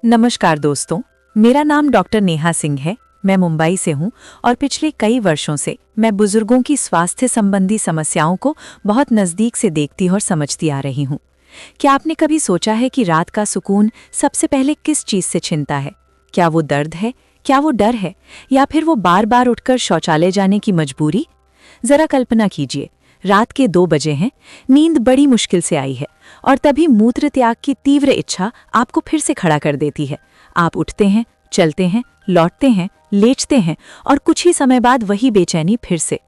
नमस्कार दोस्तों, मेरा नाम डॉक्टर नेहा सिंह है। मैं मुंबई से हूं और पिछले कई वर्षों से मैं बुजुर्गों की स्वास्थ्य संबंधी समस्याओं को बहुत नज़दीक से देखती और समझती आ रही हूं। क्या आपने कभी सोचा है कि रात का सुकून सबसे पहले किस चीज़ से छिनता है? क्या वो दर्द है, क्या वो डर है, या फिर वो बार बार उठकर शौचालय जाने की मजबूरी? जरा कल्पना कीजिए, रात के 2 बजे हैं, नींद बड़ी मुश्किल से आई है और तभी मूत्र त्याग की तीव्र इच्छा आपको फिर से खड़ा कर देती है। आप उठते हैं, चलते हैं, लौटते हैं, लेटते हैं और कुछ ही समय बाद वही बेचैनी फिर से।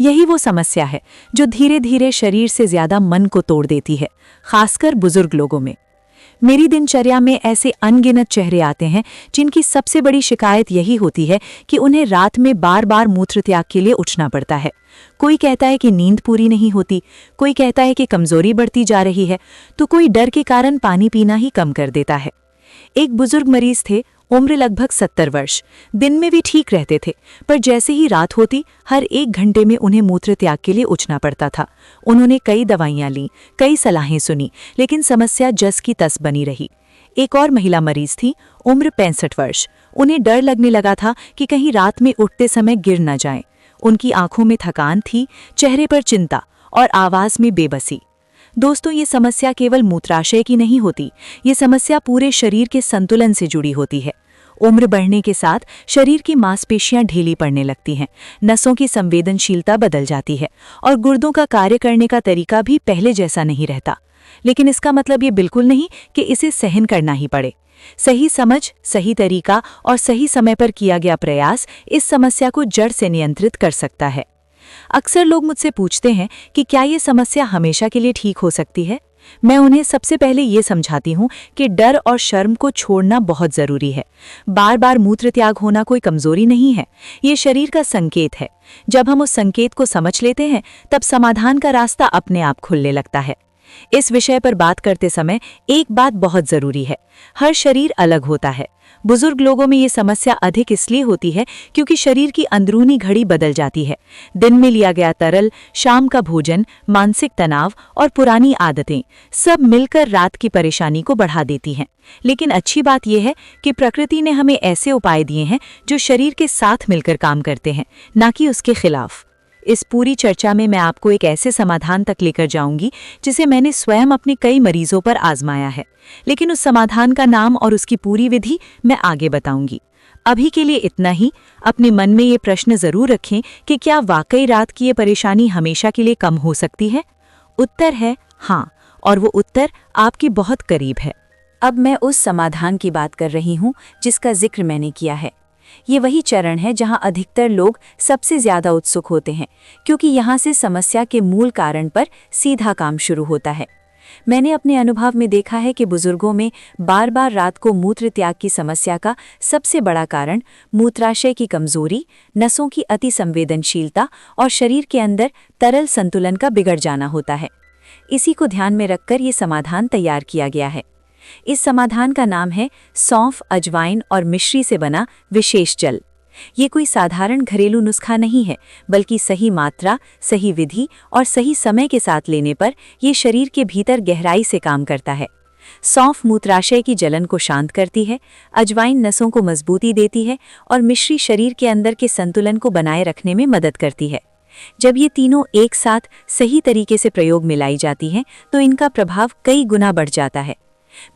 यही वो समस्या है जो धीरे धीरे शरीर से ज्यादा मन को तोड़ देती है, खासकर बुजुर्ग लोगों में। मेरी दिनचर्या में ऐसे अनगिनत चेहरे आते हैं जिनकी सबसे बड़ी शिकायत यही होती है कि उन्हें रात में बार बार मूत्र त्याग के लिए उठना पड़ता है। कोई कहता है कि नींद पूरी नहीं होती, कोई कहता है कि कमजोरी बढ़ती जा रही है, तो कोई डर के कारण पानी पीना ही कम कर देता है। एक बुजुर्ग मरीज थे, उम्र लगभग 70 वर्ष। दिन में भी ठीक रहते थे, पर जैसे ही रात होती हर 1 घंटे में उन्हें मूत्र त्याग के लिए उठना पड़ता था। उन्होंने कई दवाइयां लीं, कई सलाहें सुनी, लेकिन समस्या जस की तस बनी रही। एक और महिला मरीज थी, उम्र 65 वर्ष। उन्हें डर लगने लगा था कि कहीं रात में उठते समय गिर न जाएं। उनकी आंखों में थकान थी, चेहरे पर चिंता और आवाज में बेबसी। दोस्तों, ये समस्या केवल मूत्राशय की नहीं होती, ये समस्या पूरे शरीर के संतुलन से जुड़ी होती है। उम्र बढ़ने के साथ शरीर की मांसपेशियां ढीली पड़ने लगती हैं, नसों की संवेदनशीलता बदल जाती है और गुर्दों का कार्य करने का तरीका भी पहले जैसा नहीं रहता। लेकिन इसका मतलब ये बिल्कुल नहीं कि इसे सहन करना ही पड़े। सही समझ, सही तरीका और सही समय पर किया गया प्रयास इस समस्या को जड़ से नियंत्रित कर सकता है। अक्सर लोग मुझसे पूछते हैं कि क्या ये समस्या हमेशा के लिए ठीक हो सकती है। मैं उन्हें सबसे पहले ये समझाती हूँ कि डर और शर्म को छोड़ना बहुत जरूरी है। बार बार मूत्र त्याग होना कोई कमजोरी नहीं है, ये शरीर का संकेत है। जब हम उस संकेत को समझ लेते हैं, तब समाधान का रास्ता अपने आप खुलने लगता है। इस विषय पर बात करते समय एक बात बहुत जरूरी है, हर शरीर अलग होता है। बुजुर्ग लोगों में ये समस्या अधिक इसलिए होती है क्योंकि शरीर की अंदरूनी घड़ी बदल जाती है। दिन में लिया गया तरल, शाम का भोजन, मानसिक तनाव और पुरानी आदतें सब मिलकर रात की परेशानी को बढ़ा देती हैं। लेकिन अच्छी बात यह है कि प्रकृति ने हमें ऐसे उपाय दिए हैं जो शरीर के साथ मिलकर काम करते हैं, ना कि उसके खिलाफ। इस पूरी चर्चा में मैं आपको एक ऐसे समाधान तक लेकर जाऊंगी जिसे मैंने स्वयं अपने कई मरीजों पर आजमाया है, लेकिन उस समाधान का नाम और उसकी पूरी विधि मैं आगे बताऊंगी। अभी के लिए इतना ही। अपने मन में ये प्रश्न जरूर रखें कि क्या वाकई रात की ये परेशानी हमेशा के लिए कम हो सकती है? उत्तर है हाँ, और वो उत्तर आपके बहुत करीब है। अब मैं उस समाधान की बात कर रही हूँ जिसका जिक्र मैंने किया है। ये वही चरण है जहां अधिकतर लोग सबसे ज्यादा उत्सुक होते हैं, क्योंकि यहां से समस्या के मूल कारण पर सीधा काम शुरू होता है। मैंने अपने अनुभव में देखा है कि बुजुर्गों में बार बार रात को मूत्र त्याग की समस्या का सबसे बड़ा कारण मूत्राशय की कमजोरी, नसों की अति संवेदनशीलता और शरीर के अंदर तरल संतुलन का बिगड़ जाना होता है। इसी को ध्यान में रखकर ये समाधान तैयार किया गया है। इस समाधान का नाम है सौंफ, अजवाइन और मिश्री से बना विशेष जल। ये कोई साधारण घरेलू नुस्खा नहीं है, बल्कि सही मात्रा, सही विधि और सही समय के साथ लेने पर ये शरीर के भीतर गहराई से काम करता है। सौंफ मूत्राशय की जलन को शांत करती है, अजवाइन नसों को मजबूती देती है और मिश्री शरीर के अंदर के संतुलन को बनाए रखने में मदद करती है। जब ये तीनों एक साथ सही तरीके से प्रयोग में लाई जाती हैं, तो इनका प्रभाव कई गुना बढ़ जाता है।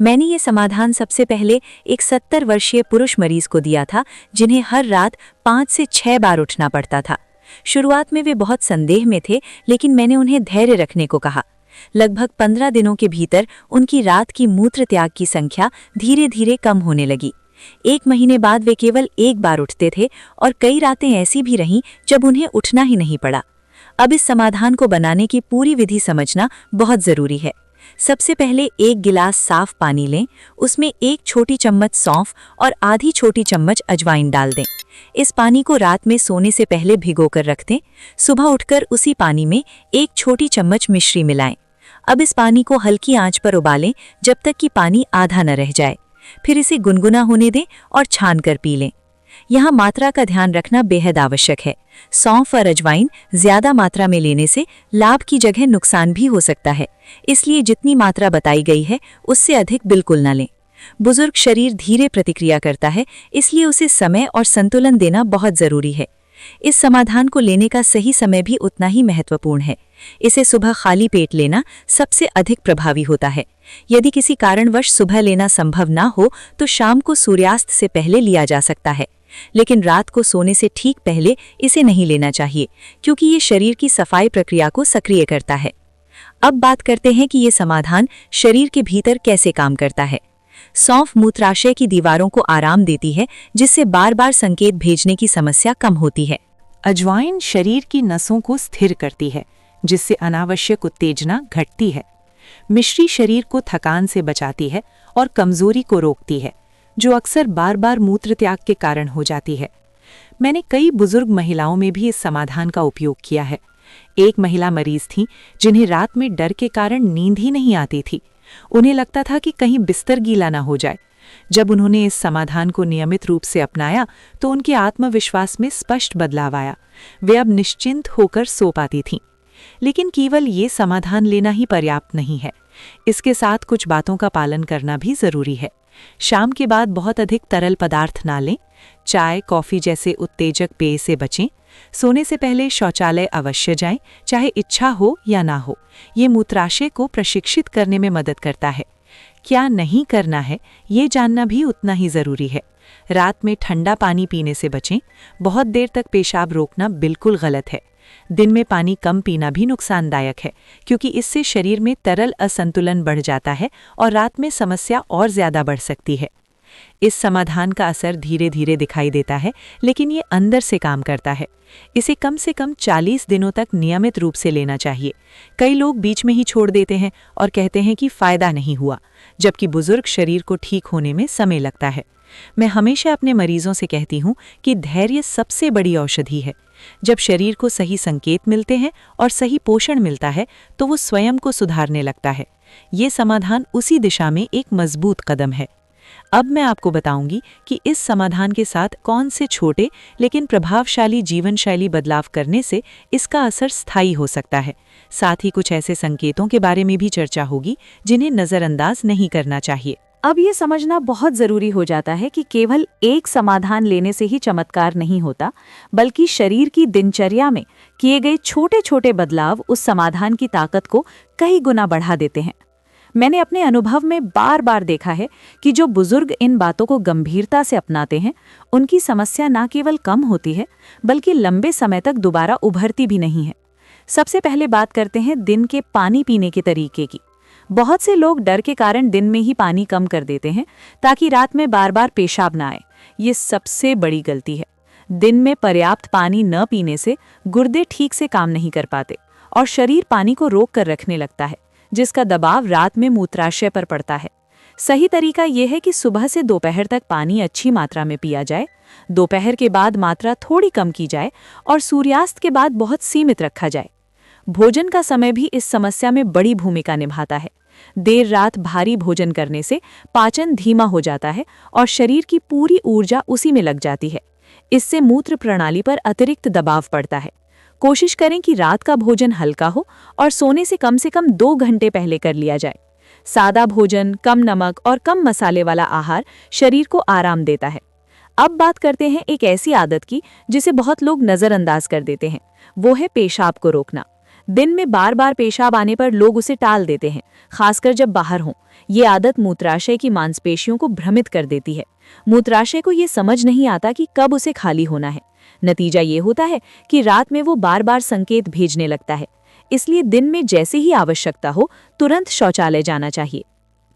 मैंने ये समाधान सबसे पहले एक 70 वर्षीय पुरुष मरीज को दिया था, जिन्हें हर रात 5 से 6 बार उठना पड़ता था। शुरुआत में वे बहुत संदेह में थे, लेकिन मैंने उन्हें धैर्य रखने को कहा। लगभग 15 दिनों के भीतर उनकी रात की मूत्र त्याग की संख्या धीरे धीरे कम होने लगी। 1 महीने बाद वे केवल 1 बार उठते थे और कई रातें ऐसी भी रहीं जब उन्हें उठना ही नहीं पड़ा। अब इस समाधान को बनाने की पूरी विधि समझना बहुत जरूरी है। सबसे पहले 1 गिलास साफ पानी लें, उसमें 1 छोटी चम्मच सौंफ और आधी छोटी चम्मच अजवाइन डाल दें। इस पानी को रात में सोने से पहले भिगोकर रख दें। सुबह उठकर उसी पानी में 1 छोटी चम्मच मिश्री मिलाएं। अब इस पानी को हल्की आंच पर उबालें जब तक कि पानी आधा न रह जाए। फिर इसे गुनगुना होने दें और छान कर पी लें। यहाँ मात्रा का ध्यान रखना बेहद आवश्यक है। सौंफ और अजवाइन ज्यादा मात्रा में लेने से लाभ की जगह नुकसान भी हो सकता है, इसलिए जितनी मात्रा बताई गई है उससे अधिक बिल्कुल न लें। बुजुर्ग शरीर धीरे प्रतिक्रिया करता है, इसलिए उसे समय और संतुलन देना बहुत जरूरी है। इस समाधान को लेने का सही समय भी उतना ही महत्वपूर्ण है। इसे सुबह खाली पेट लेना सबसे अधिक प्रभावी होता है। यदि किसी कारणवश सुबह लेना संभव ना हो तो शाम को सूर्यास्त से पहले लिया जा सकता है, लेकिन रात को सोने से ठीक पहले इसे नहीं लेना चाहिए, क्योंकि ये शरीर की सफाई प्रक्रिया को सक्रिय करता है। अब बात करते हैं कि ये समाधान शरीर के भीतर कैसे काम करता है। सौंफ मूत्राशय की दीवारों को आराम देती है, जिससे बार बार संकेत भेजने की समस्या कम होती है। अजवाइन शरीर की नसों को स्थिर करती है, जिससे अनावश्यक उत्तेजना घटती है। मिश्री शरीर को थकान से बचाती है और कमजोरी को रोकती है, जो अक्सर बार बार मूत्र त्याग के कारण हो जाती है। मैंने कई बुजुर्ग महिलाओं में भी इस समाधान का उपयोग किया है। एक महिला मरीज थी जिन्हें रात में डर के कारण नींद ही नहीं आती थी। उन्हें लगता था कि कहीं बिस्तर गीला ना हो जाए। जब उन्होंने इस समाधान को नियमित रूप से अपनाया तो उनके आत्मविश्वास में स्पष्ट बदलाव आया। वे अब निश्चिंत होकर सो पाती थीं। लेकिन केवल ये समाधान लेना ही पर्याप्त नहीं है, इसके साथ कुछ बातों का पालन करना भी जरूरी है। शाम के बाद बहुत अधिक तरल पदार्थ ना लें। चाय, कॉफी जैसे उत्तेजक पेय से बचें। सोने से पहले शौचालय अवश्य जाएं, चाहे इच्छा हो या ना हो। ये मूत्राशय को प्रशिक्षित करने में मदद करता है। क्या नहीं करना है, ये जानना भी उतना ही जरूरी है। रात में ठंडा पानी पीने से बचें। बहुत देर तक पेशाब रोकना बिल्कुल गलत है। दिन में पानी कम पीना भी नुकसानदायक है, क्योंकि इससे शरीर में तरल असंतुलन बढ़ जाता है और रात में समस्या और ज्यादा बढ़ सकती है। इस समाधान का असर धीरे धीरे दिखाई देता है, लेकिन ये अंदर से काम करता है। इसे कम से कम 40 दिनों तक नियमित रूप से लेना चाहिए। कई लोग बीच में ही छोड़ देते हैं और कहते हैं कि फायदा नहीं हुआ, जबकि बुजुर्ग शरीर को ठीक होने में समय लगता है। मैं हमेशा अपने मरीजों से कहती हूँ कि धैर्य सबसे बड़ी औषधि है। जब शरीर को सही संकेत मिलते हैं और सही पोषण मिलता है तो वो स्वयं को सुधारने लगता है। ये समाधान उसी दिशा में एक मजबूत कदम है। अब मैं आपको बताऊंगी कि इस समाधान के साथ कौन से छोटे लेकिन प्रभावशाली जीवन शैली बदलाव करने से इसका असर स्थायी हो सकता है। साथ ही कुछ ऐसे संकेतों के बारे में भी चर्चा होगी जिन्हें नज़रअंदाज नहीं करना चाहिए। अब ये समझना बहुत जरूरी हो जाता है कि केवल एक समाधान लेने से ही चमत्कार नहीं होता, बल्कि शरीर की दिनचर्या में किए गए छोटे छोटे बदलाव उस समाधान की ताकत को कई गुना बढ़ा देते हैं। मैंने अपने अनुभव में बार बार देखा है कि जो बुजुर्ग इन बातों को गंभीरता से अपनाते हैं, उनकी समस्या न केवल कम होती है, बल्कि लंबे समय तक दोबारा उभरती भी नहीं है। सबसे पहले बात करते हैं दिन के पानी पीने के तरीके की। बहुत से लोग डर के कारण दिन में ही पानी कम कर देते हैं ताकि रात में बार बार पेशाब ना आए। ये सबसे बड़ी गलती है। दिन में पर्याप्त पानी न पीने से गुर्दे ठीक से काम नहीं कर पाते और शरीर पानी को रोक कर रखने लगता है, जिसका दबाव रात में मूत्राशय पर पड़ता है। सही तरीका यह है कि सुबह से दोपहर तक पानी अच्छी मात्रा में पिया जाए, दोपहर के बाद मात्रा थोड़ी कम की जाए और सूर्यास्त के बाद बहुत सीमित रखा जाए। भोजन का समय भी इस समस्या में बड़ी भूमिका निभाता है। देर रात भारी भोजन करने से पाचन धीमा हो जाता है और शरीर की पूरी ऊर्जा उसी में लग जाती है। इससे मूत्र प्रणाली पर अतिरिक्त दबाव पड़ता है। कोशिश करें कि रात का भोजन हल्का हो और सोने से कम 2 घंटे पहले कर लिया जाए। सादा भोजन, कम नमक और कम मसाले वाला आहार शरीर को आराम देता है। अब बात करते हैं एक ऐसी आदत की जिसे बहुत लोग नज़रअंदाज कर देते हैं। वो है पेशाब को रोकना। दिन में बार बार पेशाब आने पर लोग उसे टाल देते हैं, खासकर जब बाहर हों। ये आदत मूत्राशय की मांसपेशियों को भ्रमित कर देती है। मूत्राशय को ये समझ नहीं आता कि कब उसे खाली होना है। नतीजा ये होता है कि रात में वो बार बार संकेत भेजने लगता है। इसलिए दिन में जैसे ही आवश्यकता हो तुरंत शौचालय जाना चाहिए।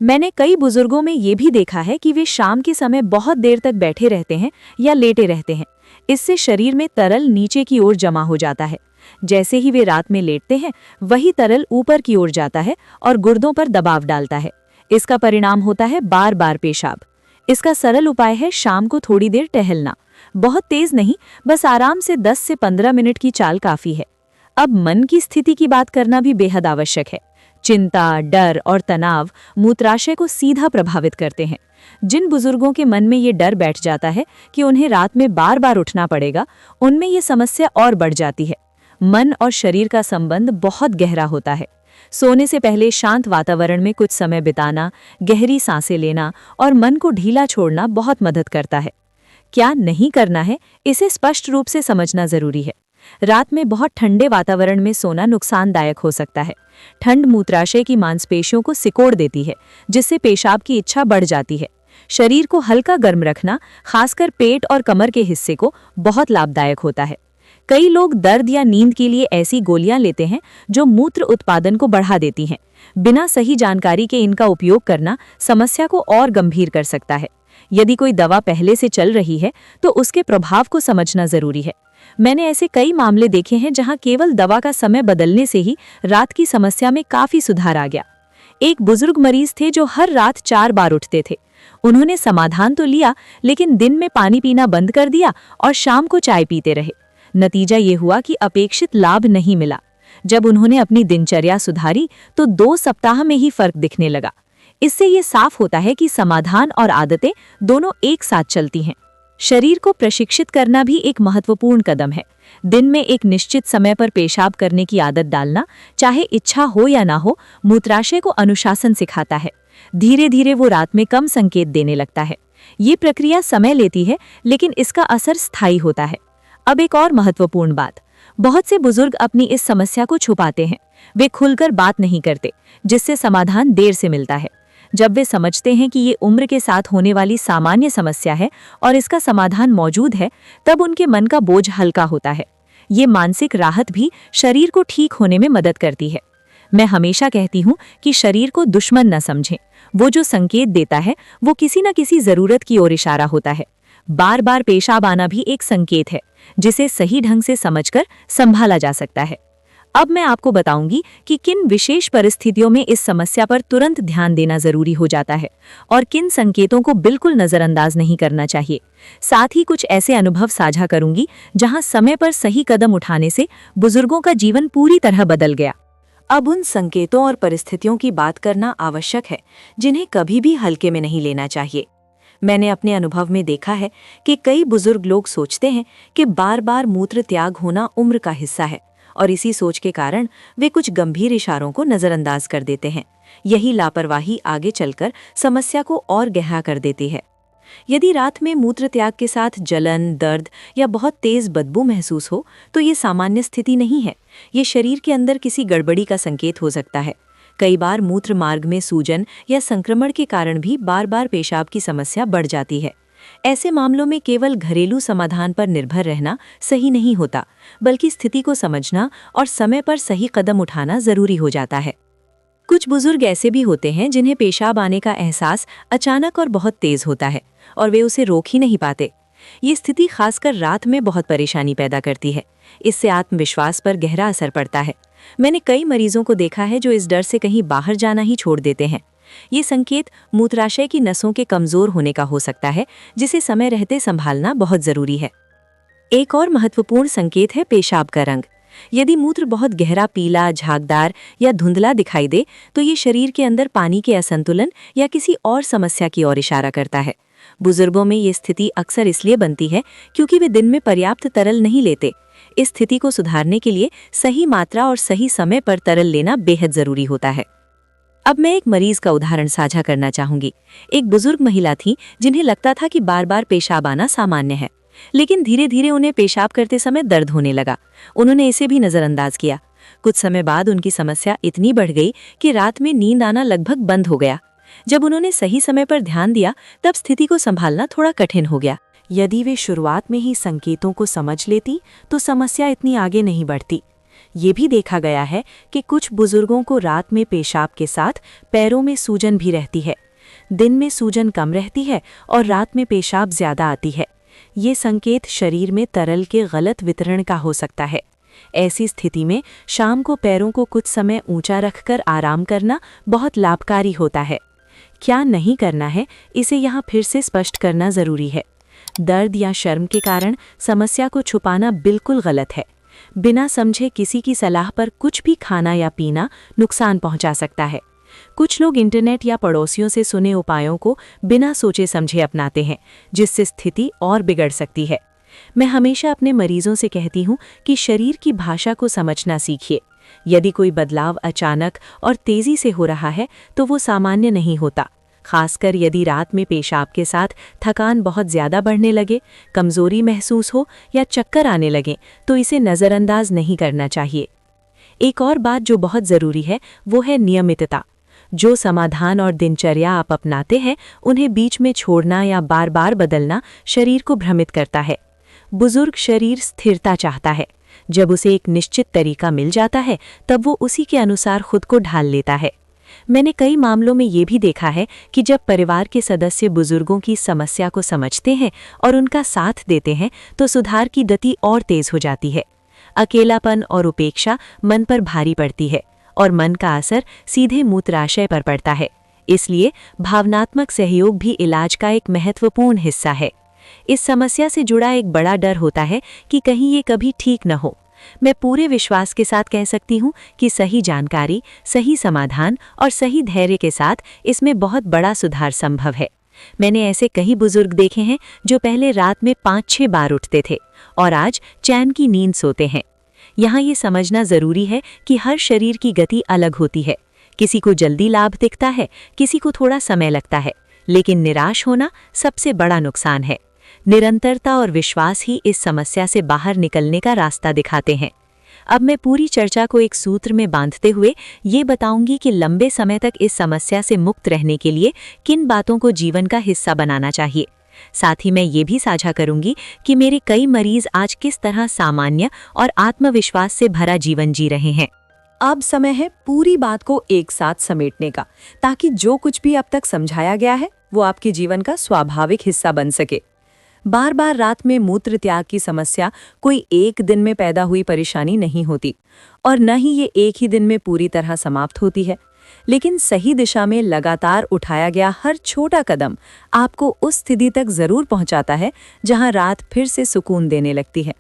मैंने कई बुजुर्गों में ये भी देखा है कि वे शाम के समय बहुत देर तक बैठे रहते हैं या लेटे रहते हैं। इससे शरीर में तरल नीचे की ओर जमा हो जाता है। जैसे ही वे रात में लेटते हैं, वही तरल ऊपर की ओर जाता है और गुर्दों पर दबाव डालता है। इसका परिणाम होता है बार बार पेशाब। इसका सरल उपाय है शाम को थोड़ी देर टहलना। बहुत तेज नहीं, बस आराम से 10 से 15 मिनट की चाल काफी है। अब मन की स्थिति की बात करना भी बेहद आवश्यक है। चिंता, डर और तनाव मूत्राशय को सीधा प्रभावित करते हैं। जिन बुजुर्गों के मन में ये डर बैठ जाता है कि उन्हें रात में बार बार उठना पड़ेगा, उनमें ये समस्या और बढ़ जाती है। मन और शरीर का संबंध बहुत गहरा होता है। सोने से पहले शांत वातावरण में कुछ समय बिताना, गहरी सांसें लेना और मन को ढीला छोड़ना बहुत मदद करता है। क्या नहीं करना है, इसे स्पष्ट रूप से समझना जरूरी है। रात में बहुत ठंडे वातावरण में सोना नुकसानदायक हो सकता है। ठंड मूत्राशय की मांसपेशियों को सिकोड़ देती है, जिससे पेशाब की इच्छा बढ़ जाती है। शरीर को हल्का गर्म रखना, खासकर पेट और कमर के हिस्से को, बहुत लाभदायक होता है। कई लोग दर्द या नींद के लिए ऐसी गोलियां लेते हैं जो मूत्र उत्पादन को बढ़ा देती हैं। बिना सही जानकारी के इनका उपयोग करना समस्या को और गंभीर कर सकता है। यदि कोई दवा पहले से चल रही है तो उसके प्रभाव को समझना जरूरी है। मैंने ऐसे कई मामले देखे हैं जहां केवल दवा का समय बदलने से ही रात की समस्या में काफी सुधार आ गया। एक बुजुर्ग मरीज थे जो हर रात 4 बार उठते थे। उन्होंने समाधान तो लिया, लेकिन दिन में पानी पीना बंद कर दिया और शाम को चाय पीते रहे। नतीजा ये हुआ कि अपेक्षित लाभ नहीं मिला। जब उन्होंने अपनी दिनचर्या सुधारी तो 2 सप्ताह में ही फर्क दिखने लगा। इससे ये साफ होता है कि समाधान और आदतें दोनों एक साथ चलती हैं। शरीर को प्रशिक्षित करना भी एक महत्वपूर्ण कदम है। दिन में एक निश्चित समय पर पेशाब करने की आदत डालना, चाहे इच्छा हो या ना हो, मूत्राशय को अनुशासन सिखाता है। धीरे धीरे वो रात में कम संकेत देने लगता है। ये प्रक्रिया समय लेती है, लेकिन इसका असर स्थायी होता है। अब एक और महत्वपूर्ण बात, बहुत से बुजुर्ग अपनी इस समस्या को छुपाते हैं। वे खुलकर बात नहीं करते, जिससे समाधान देर से मिलता है। जब वे समझते हैं कि ये उम्र के साथ होने वाली सामान्य समस्या है और इसका समाधान मौजूद है, तब उनके मन का बोझ हल्का होता है। ये मानसिक राहत भी शरीर को ठीक होने में मदद करती है। मैं हमेशा कहती हूँ कि शरीर को दुश्मन न समझें। वो जो संकेत देता है वो किसी न किसी जरूरत की ओर इशारा होता है। बार बार पेशाब आना भी एक संकेत है, जिसे सही ढंग से समझकर संभाला जा सकता है। अब मैं आपको बताऊंगी कि किन विशेष परिस्थितियों में इस समस्या पर तुरंत ध्यान देना जरूरी हो जाता है और किन संकेतों को बिल्कुल नजरअंदाज नहीं करना चाहिए। साथ ही कुछ ऐसे अनुभव साझा करूंगी जहां समय पर सही कदम उठाने से बुजुर्गों का जीवन पूरी तरह बदल गया। अब उन संकेतों और परिस्थितियों की बात करना आवश्यक है जिन्हें कभी भी हल्के में नहीं लेना चाहिए। मैंने अपने अनुभव में देखा है कि कई बुजुर्ग लोग सोचते हैं कि बार बार मूत्र त्याग होना उम्र का हिस्सा है और इसी सोच के कारण वे कुछ गंभीर इशारों को नजरअंदाज कर देते हैं। यही लापरवाही आगे चलकर समस्या को और गहरा कर देती है। यदि रात में मूत्र त्याग के साथ जलन, दर्द या बहुत तेज बदबू महसूस हो तो ये सामान्य स्थिति नहीं है। ये शरीर के अंदर किसी गड़बड़ी का संकेत हो सकता है। कई बार मूत्र मार्ग में सूजन या संक्रमण के कारण भी बार बार पेशाब की समस्या बढ़ जाती है। ऐसे मामलों में केवल घरेलू समाधान पर निर्भर रहना सही नहीं होता, बल्कि स्थिति को समझना और समय पर सही कदम उठाना जरूरी हो जाता है। कुछ बुजुर्ग ऐसे भी होते हैं जिन्हें पेशाब आने का एहसास अचानक और बहुत तेज होता है और वे उसे रोक ही नहीं पाते। ये स्थिति खासकर रात में बहुत परेशानी पैदा करती है। इससे आत्मविश्वास पर गहरा असर पड़ता है। मैंने कई मरीजों को देखा है जो इस डर से कहीं बाहर जाना ही छोड़ देते हैं। ये संकेत मूत्राशय की नसों के कमजोर होने का हो सकता है, जिसे समय रहते संभालना बहुत जरूरी है। एक और महत्वपूर्ण संकेत है पेशाब का रंग। यदि मूत्र बहुत गहरा पीला, झागदार या धुंधला दिखाई दे तो ये शरीर के अंदर पानी के असंतुलन या किसी और समस्या की ओर इशारा करता है। बुजुर्गों में ये स्थिति अक्सर इसलिए बनती है क्योंकि वे दिन में पर्याप्त तरल नहीं लेते। इस स्थिति को सुधारने के लिए सही मात्रा और सही समय पर तरल लेना बेहद जरूरी होता है। अब मैं एक मरीज का उदाहरण साझा करना चाहूंगी। एक बुजुर्ग महिला थी जिन्हें लगता था कि बार बार पेशाब आना सामान्य है, लेकिन धीरे धीरे उन्हें पेशाब करते समय दर्द होने लगा। उन्होंने इसे भी नजरअंदाज किया। कुछ समय बाद उनकी समस्या इतनी बढ़ गई कि रात में नींद आना लगभग बंद हो गया। जब उन्होंने सही समय पर ध्यान दिया तब स्थिति को संभालना थोड़ा कठिन हो गया। यदि वे शुरुआत में ही संकेतों को समझ लेती तो समस्या इतनी आगे नहीं बढ़ती। ये भी देखा गया है कि कुछ बुजुर्गों को रात में पेशाब के साथ पैरों में सूजन भी रहती है। दिन में सूजन कम रहती है और रात में पेशाब ज्यादा आती है। ये संकेत शरीर में तरल के गलत वितरण का हो सकता है। ऐसी स्थिति में शाम को पैरों को कुछ समय ऊंचा रखकर आराम करना बहुत लाभकारी होता है। क्या नहीं करना है, इसे यहाँ फिर से स्पष्ट करना जरूरी है। दर्द या शर्म के कारण समस्या को छुपाना बिल्कुल गलत है। बिना समझे किसी की सलाह पर कुछ भी खाना या पीना नुकसान पहुंचा सकता है। कुछ लोग इंटरनेट या पड़ोसियों से सुने उपायों को बिना सोचे समझे अपनाते हैं, जिससे स्थिति और बिगड़ सकती है। मैं हमेशा अपने मरीजों से कहती हूँ कि शरीर की भाषा को समझना सीखिए। यदि कोई बदलाव अचानक और तेजी से हो रहा है तो वो सामान्य नहीं होता। खासकर यदि रात में पेशाब के साथ थकान बहुत ज़्यादा बढ़ने लगे, कमज़ोरी महसूस हो या चक्कर आने लगे तो इसे नज़रअंदाज नहीं करना चाहिए। एक और बात जो बहुत ज़रूरी है वो है नियमितता। जो समाधान और दिनचर्या आप अपनाते हैं उन्हें बीच में छोड़ना या बार बार बदलना शरीर को भ्रमित करता है। बुजुर्ग शरीर स्थिरता चाहता है। जब उसे एक निश्चित तरीका मिल जाता है तब वो उसी के अनुसार खुद को ढाल लेता है। मैंने कई मामलों में ये भी देखा है कि जब परिवार के सदस्य बुजुर्गों की समस्या को समझते हैं और उनका साथ देते हैं तो सुधार की गति और तेज हो जाती है। अकेलापन और उपेक्षा मन पर भारी पड़ती है और मन का असर सीधे मूत्राशय पर पड़ता है। इसलिए भावनात्मक सहयोग भी इलाज का एक महत्वपूर्ण हिस्सा है। इस समस्या से जुड़ा एक बड़ा डर होता है कि कहीं ये कभी ठीक न हो। मैं पूरे विश्वास के साथ कह सकती हूँ कि सही जानकारी, सही समाधान और सही धैर्य के साथ इसमें बहुत बड़ा सुधार संभव है। मैंने ऐसे कई बुजुर्ग देखे हैं जो पहले रात में 5-6 बार उठते थे और आज चैन की नींद सोते हैं। यहाँ ये समझना ज़रूरी है कि हर शरीर की गति अलग होती है। किसी को जल्दी लाभ दिखता है, किसी को थोड़ा समय लगता है, लेकिन निराश होना सबसे बड़ा नुकसान है। निरंतरता और विश्वास ही इस समस्या से बाहर निकलने का रास्ता दिखाते हैं। अब मैं पूरी चर्चा को एक सूत्र में बांधते हुए ये बताऊंगी कि लंबे समय तक इस समस्या से मुक्त रहने के लिए किन बातों को जीवन का हिस्सा बनाना चाहिए। साथ ही मैं ये भी साझा करूंगी कि मेरे कई मरीज आज किस तरह सामान्य और आत्मविश्वास से भरा जीवन जी रहे हैं। अब समय है पूरी बात को एक साथ समेटने का, ताकि जो कुछ भी अब तक समझाया गया है वो आपके जीवन का स्वाभाविक हिस्सा बन सके। बार बार रात में मूत्र त्याग की समस्या कोई एक दिन में पैदा हुई परेशानी नहीं होती और न ही ये एक ही दिन में पूरी तरह समाप्त होती है, लेकिन सही दिशा में लगातार उठाया गया हर छोटा कदम आपको उस स्थिति तक जरूर पहुंचाता है जहां रात फिर से सुकून देने लगती है।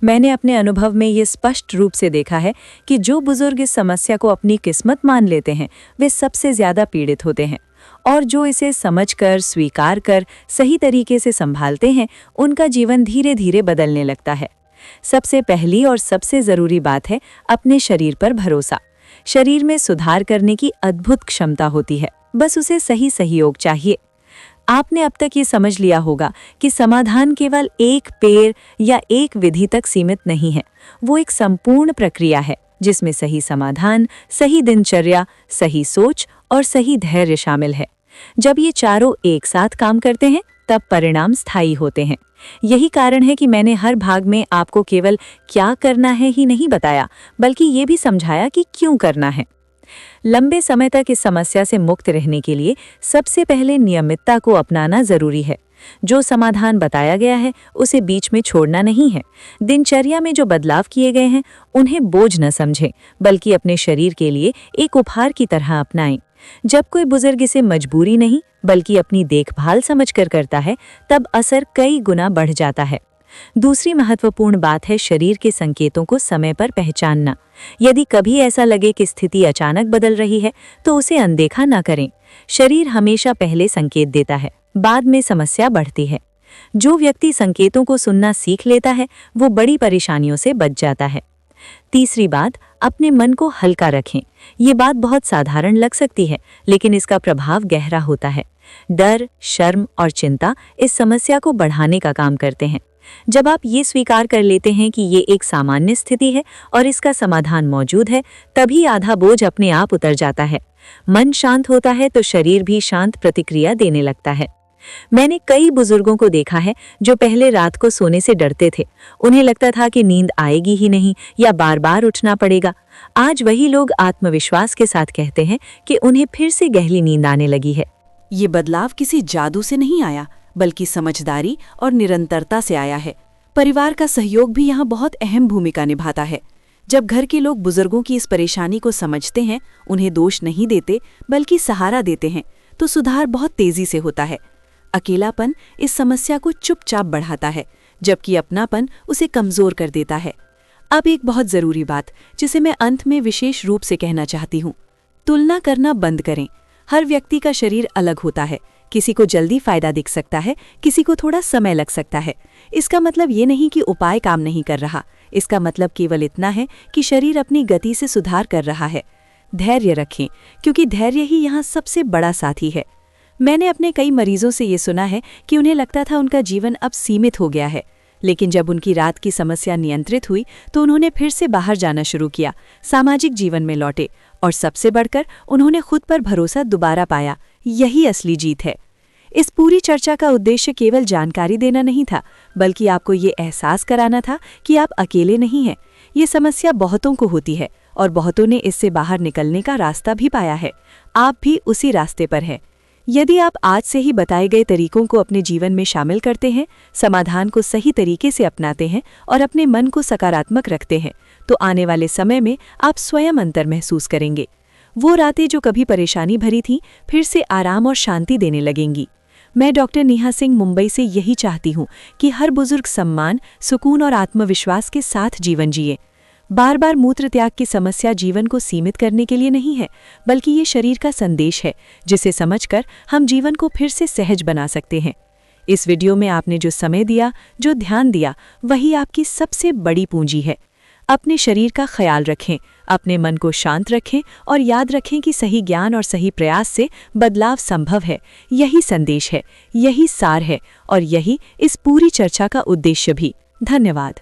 मैंने अपने अनुभव में ये स्पष्ट रूप से देखा है कि जो बुजुर्ग इस समस्या को अपनी किस्मत मान लेते हैं वे सबसे ज्यादा पीड़ित होते हैं और जो इसे समझकर, स्वीकार कर सही तरीके से संभालते हैं उनका जीवन धीरे धीरे बदलने लगता है। सबसे पहली और सबसे ज़रूरी बात है अपने शरीर पर भरोसा। शरीर में सुधार करने की अद्भुत क्षमता होती है, बस उसे सही सहयोग चाहिए। आपने अब तक ये समझ लिया होगा कि समाधान केवल एक पेड़ या एक विधि तक सीमित नहीं है। वो एक संपूर्ण प्रक्रिया है जिसमें सही समाधान, सही दिनचर्या, सही सोच और सही धैर्य शामिल है। जब ये चारों एक साथ काम करते हैं तब परिणाम स्थायी होते हैं। यही कारण है कि मैंने हर भाग में आपको केवल क्या करना है ही नहीं बताया, बल्कि ये भी समझाया कि क्यों करना है। लंबे समय तक इस समस्या से मुक्त रहने के लिए सबसे पहले नियमितता को अपनाना जरूरी है। जो समाधान बताया गया है उसे बीच में छोड़ना नहीं है। दिनचर्या में जो बदलाव किए गए हैं उन्हें बोझ न समझें, बल्कि अपने शरीर के लिए एक उपहार की तरह अपनाएं। जब कोई बुजुर्ग इसे मजबूरी नहीं बल्कि अपनी देखभाल समझकर करता है तब असर कई गुना बढ़ जाता है। दूसरी महत्वपूर्ण बात है शरीर के संकेतों को समय पर पहचानना। यदि कभी ऐसा लगे कि स्थिति अचानक बदल रही है तो उसे अनदेखा न करें। शरीर हमेशा पहले संकेत देता है, बाद में समस्या बढ़ती है। जो व्यक्ति संकेतों को सुनना सीख लेता है वो बड़ी परेशानियों से बच जाता है। तीसरी बात, अपने मन को हल्का रखें। ये बात बहुत साधारण लग सकती है, लेकिन इसका प्रभाव गहरा होता है। डर, शर्म और चिंता इस समस्या को बढ़ाने का काम करते हैं। जब आप ये स्वीकार कर लेते हैं कि ये एक सामान्य स्थिति है और इसका समाधान मौजूद है, तभी आधा बोझ अपने आप उतर जाता है। मन शांत होता है तो शरीर भी शांत प्रतिक्रिया देने लगता है। मैंने कई बुजुर्गों को देखा है जो पहले रात को सोने से डरते थे। उन्हें लगता था कि नींद आएगी ही नहीं या बार बार उठना पड़ेगा। आज वही लोग आत्मविश्वास के साथ कहते हैं कि उन्हें फिर से गहरी नींद आने लगी है। ये बदलाव किसी जादू से नहीं आया, बल्कि समझदारी और निरंतरता से आया है। परिवार का सहयोग भी यहाँ बहुत अहम भूमिका निभाता है। जब घर के लोग बुजुर्गों की इस परेशानी को समझते हैं, उन्हें दोष नहीं देते बल्कि सहारा देते हैं, तो सुधार बहुत तेजी से होता है। अकेलापन इस समस्या को चुपचाप बढ़ाता है, जबकि अपनापन उसे कमजोर कर देता है। अब एक बहुत जरूरी बात जिसे मैं अंत में विशेष रूप से कहना चाहती हूँ, तुलना करना बंद करें। हर व्यक्ति का शरीर अलग होता है, किसी को जल्दी फायदा दिख सकता है, किसी को थोड़ा समय लग सकता है। इसका मतलब ये नहीं कि उपाय काम नहीं कर रहा, इसका मतलब केवल इतना है कि शरीर अपनी गति से सुधार कर रहा है। धैर्य रखें, क्योंकि धैर्य ही यहाँ सबसे बड़ा साथी है। मैंने अपने कई मरीजों से ये सुना है कि उन्हें लगता था उनका जीवन अब सीमित हो गया है, लेकिन जब उनकी रात की समस्या नियंत्रित हुई तो उन्होंने फिर से बाहर जाना शुरू किया, सामाजिक जीवन में लौटे और सबसे बढ़कर उन्होंने खुद पर भरोसा दोबारा पाया। यही असली जीत है। इस पूरी चर्चा का उद्देश्य केवल जानकारी देना नहीं था, बल्कि आपको ये एहसास कराना था कि आप अकेले नहीं हैं। ये समस्या बहुतों को होती है और बहुतों ने इससे बाहर निकलने का रास्ता भी पाया है। आप भी उसी रास्ते पर हैं। यदि आप आज से ही बताए गए तरीकों को अपने जीवन में शामिल करते हैं, समाधान को सही तरीके से अपनाते हैं और अपने मन को सकारात्मक रखते हैं, तो आने वाले समय में आप स्वयं अंतर महसूस करेंगे। वो रातें जो कभी परेशानी भरी थीं, फिर से आराम और शांति देने लगेंगी। मैं डॉक्टर नेहा सिंह मुंबई से यही चाहती हूँ कि हर बुजुर्ग सम्मान, सुकून और आत्मविश्वास के साथ जीवन जिए। बार बार मूत्र त्याग की समस्या जीवन को सीमित करने के लिए नहीं है, बल्कि ये शरीर का संदेश है, जिसे समझकर हम जीवन को फिर से सहज बना सकते हैं। इस वीडियो में आपने जो समय दिया, जो ध्यान दिया, वही आपकी सबसे बड़ी पूंजी है। अपने शरीर का ख्याल रखें, अपने मन को शांत रखें और याद रखें कि सही ज्ञान और सही प्रयास से बदलाव संभव है। यही संदेश है, यही सार है और यही इस पूरी चर्चा का उद्देश्य भी। धन्यवाद।